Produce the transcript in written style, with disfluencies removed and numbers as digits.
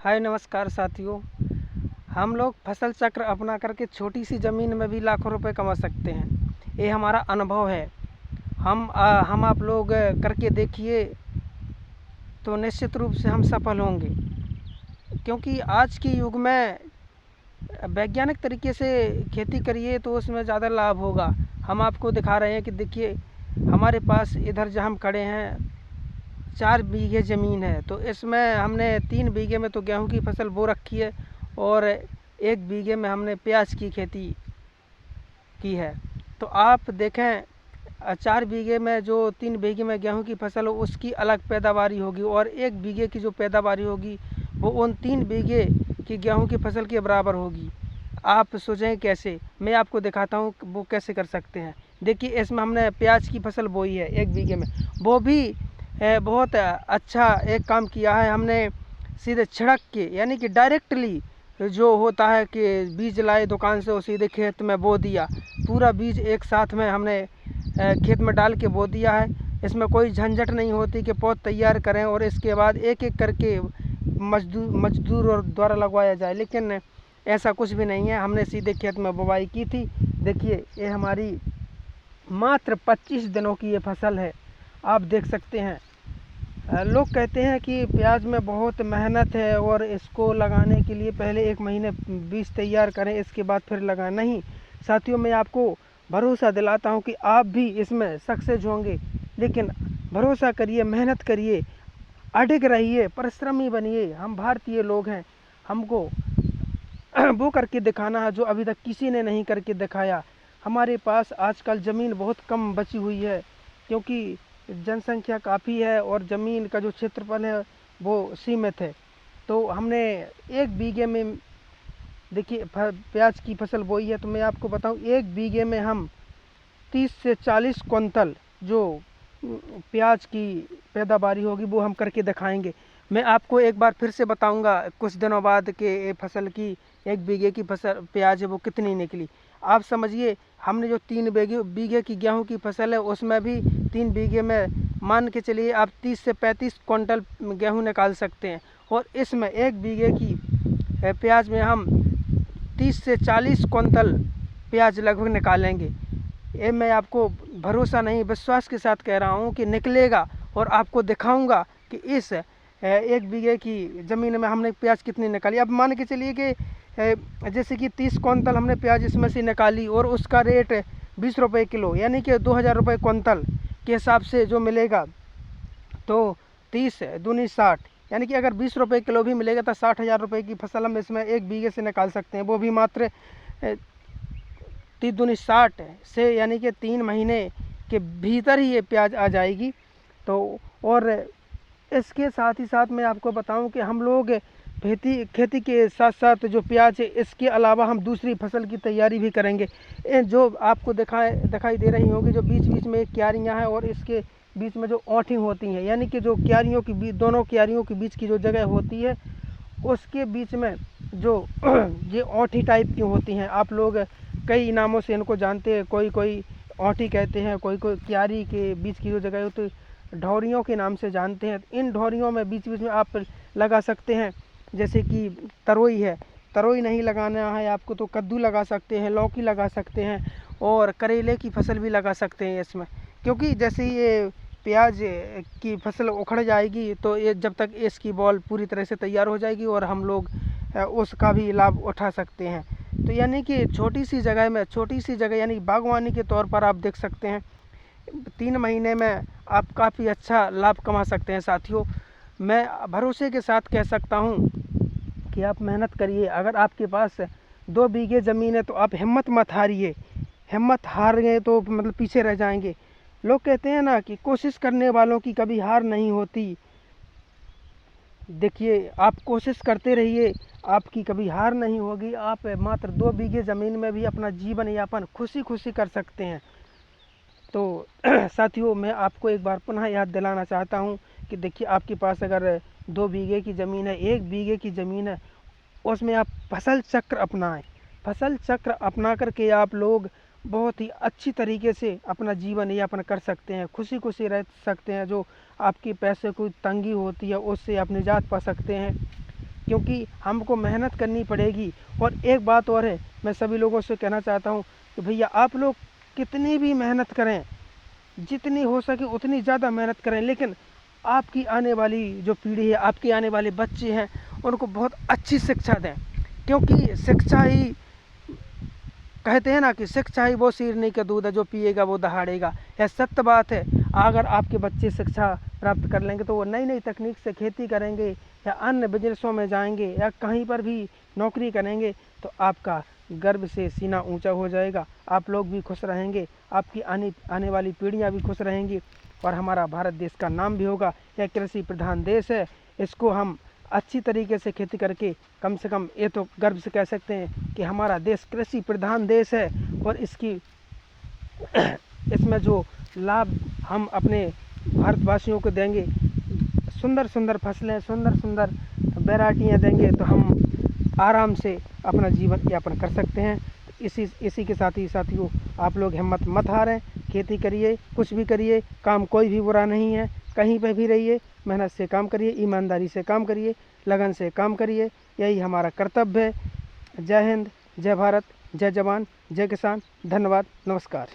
हाय नमस्कार साथियों। हम लोग फसल चक्र अपना करके छोटी सी ज़मीन में भी लाखों रुपए कमा सकते हैं। ये हमारा अनुभव है। हम आप लोग करके देखिए तो निश्चित रूप से हम सफल होंगे, क्योंकि आज के युग में वैज्ञानिक तरीके से खेती करिए तो उसमें ज़्यादा लाभ होगा। हम आपको दिखा रहे हैं कि देखिए हमारे पास इधर जहाँ हम खड़े हैं 4 बीघे ज़मीन है, तो इसमें हमने 3 बीघे में तो गेहूं की फसल बो रखी है और 1 बीघे में हमने प्याज की खेती की है। तो आप देखें 4 बीघे में जो 3 बीघे में गेहूं की फसल हो उसकी अलग पैदावारी होगी और 1 बीघे की जो पैदावारी होगी वो उन 3 बीघे की गेहूं की फसल के बराबर होगी। आप सोचें कैसे, मैं आपको दिखाता हूँ वो कैसे कर सकते हैं। देखिए इसमें हमने प्याज की फसल बोई है 1 बीघे में, वो भी बहुत अच्छा एक काम किया है हमने। सीधे छिड़क के यानी कि डायरेक्टली जो होता है कि बीज लाए दुकान से और सीधे खेत में बो दिया, पूरा बीज एक साथ में हमने खेत में डाल के बो दिया है। इसमें कोई झंझट नहीं होती कि पौध तैयार करें और इसके बाद एक एक करके मजदूर और द्वारा लगवाया जाए, लेकिन ऐसा कुछ भी नहीं है। हमने सीधे खेत में बुवाई की थी। देखिए ये हमारी मात्र 25 दिनों की ये फसल है, आप देख सकते हैं। लोग कहते हैं कि प्याज में बहुत मेहनत है और इसको लगाने के लिए पहले 1 महीने बीज तैयार करें इसके बाद फिर लगाएं। नहीं साथियों, मैं आपको भरोसा दिलाता हूं कि आप भी इसमें सक्सेस होंगे। लेकिन भरोसा करिए, मेहनत करिए, अडिग रहिए, परिश्रमी बनिए। हम भारतीय लोग हैं, हमको वो करके दिखाना है जो अभी तक किसी ने नहीं करके दिखाया। हमारे पास आजकल ज़मीन बहुत कम बची हुई है, क्योंकि जनसंख्या काफ़ी है और ज़मीन का जो क्षेत्रफल है वो सीमित है। तो हमने 1 बीघे में देखिए प्याज की फसल बोई है, तो मैं आपको बताऊं 1 बीघे में हम 30 से 40 क्विंटल जो प्याज की पैदावारी होगी वो हम करके दिखाएंगे। मैं आपको एक बार फिर से बताऊंगा कुछ दिनों बाद कि ये फसल की 1 बीघे की फसल प्याज है वो कितनी निकली। आप समझिए हमने जो 3 बीघे की गेहूं की फसल है उसमें भी 3 बीघे में मान के चलिए आप 30 से 35 क्विंटल गेहूं निकाल सकते हैं, और इसमें 1 बीघे की प्याज में हम 30 से 40 क्विंटल प्याज लगभग निकालेंगे। ये मैं आपको भरोसा नहीं विश्वास के साथ कह रहा हूँ कि निकलेगा, और आपको दिखाऊंगा कि इस 1 बीघे की ज़मीन में हमने प्याज कितनी निकाली। अब मान के चलिए कि जैसे कि 30 क्विंटल हमने प्याज इसमें से निकाली और उसका रेट 20 रुपये किलो यानी कि 2000 रुपये क्विंटल के हिसाब से जो मिलेगा, तो 30 दूनी 60 यानी कि अगर 20 रुपये किलो भी मिलेगा तो 60,000 रुपये की फसल हम इसमें 1 बीघे से निकाल सकते हैं। वो भी मात्र 30 दूनी 60 से, यानी कि 3 महीने के भीतर ही ये प्याज आ जाएगी। तो और इसके साथ ही साथ मैं आपको बताऊं कि हम लोग खेती के साथ साथ जो प्याज है इसके अलावा हम दूसरी फसल की तैयारी भी करेंगे। जो आपको दिखाई दे रही होगी जो बीच बीच में क्यारियां हैं और इसके बीच में जो औंठी होती हैं, यानी कि जो क्यारियों की बीच दोनों क्यारियों के बीच की जो जगह होती है उसके बीच में जो ये औंठी टाइप की होती हैं, आप लोग कई नामों से इनको जानते हैं। कोई औंठी कहते हैं, कोई क्यारी के बीच की जो जगह होती है ढौरियों के नाम से जानते हैं। इन ढौरियों में बीच बीच में आप लगा सकते हैं, जैसे कि तरोई है। तरोई नहीं लगाना है आपको तो कद्दू लगा सकते हैं, लौकी लगा सकते हैं और करेले की फसल भी लगा सकते हैं इसमें। क्योंकि जैसे ये प्याज की फसल उखड़ जाएगी तो ये जब तक इसकी बॉल पूरी तरह से तैयार हो जाएगी और हम लोग उसका भी लाभ उठा सकते हैं। तो यानी कि छोटी सी जगह यानी बागवानी के तौर पर आप देख सकते हैं 3 महीने में आप काफ़ी अच्छा लाभ कमा सकते हैं। साथियों, मैं भरोसे के साथ कह सकता हूँ कि आप मेहनत करिए। अगर आपके पास 2 बीघे ज़मीन है तो आप हिम्मत मत हारिए। हिम्मत हार गए तो मतलब पीछे रह जाएंगे। लोग कहते हैं ना कि कोशिश करने वालों की कभी हार नहीं होती। देखिए आप कोशिश करते रहिए, आपकी कभी हार नहीं होगी। आप मात्र 2 बीघे ज़मीन में भी अपना जीवन यापन खुशी खुशी कर सकते हैं। तो साथियों, मैं आपको एक बार पुनः याद दिलाना चाहता हूं कि देखिए आपके पास अगर 2 बीघे की ज़मीन है, 1 बीघे की ज़मीन है, उसमें आप फसल चक्र अपनाएं। फसल चक्र अपना करके आप लोग बहुत ही अच्छी तरीके से अपना जीवन यापन कर सकते हैं, खुशी खुशी रह सकते हैं। जो आपकी पैसे कोई तंगी होती है उससे आप निजात पा सकते हैं। क्योंकि हमको मेहनत करनी पड़ेगी। और एक बात और है, मैं सभी लोगों से कहना चाहता हूँ कि भैया आप लोग कितनी भी मेहनत करें, जितनी हो सके उतनी ज़्यादा मेहनत करें, लेकिन आपकी आने वाली जो पीढ़ी है, आपके आने वाले बच्चे हैं, उनको बहुत अच्छी शिक्षा दें। क्योंकि शिक्षा ही, कहते हैं ना कि शिक्षा ही वो शीरनी का दूध है, जो पिएगा वो दहाड़ेगा। यह सत्य बात है। अगर आपके बच्चे शिक्षा प्राप्त कर लेंगे तो वो नई नई तकनीक से खेती करेंगे या अन्य बिजनेसों में जाएंगे या कहीं पर भी नौकरी करेंगे, तो आपका गर्व से सीना ऊंचा हो जाएगा। आप लोग भी खुश रहेंगे, आपकी आने वाली पीढ़ियां भी खुश रहेंगी, और हमारा भारत देश का नाम भी होगा। यह कृषि प्रधान देश है, इसको हम अच्छी तरीके से खेती करके कम से कम ये तो गर्व से कह सकते हैं कि हमारा देश कृषि प्रधान देश है। और इसमें जो लाभ हम अपने भारतवासियों को देंगे, सुंदर सुंदर फसलें, सुंदर सुंदर वैरायटियाँ देंगे, तो हम आराम से अपना जीवन यापन कर सकते हैं। इसी के साथ ही साथियों, आप लोग हिम्मत मत हारें, खेती करिए, कुछ भी करिए, काम कोई भी बुरा नहीं है। कहीं पे भी रहिए, मेहनत से काम करिए, ईमानदारी से काम करिए, लगन से काम करिए, यही हमारा कर्तव्य है। जय हिंद, जय भारत, जय जवान, जय किसान। धन्यवाद, नमस्कार।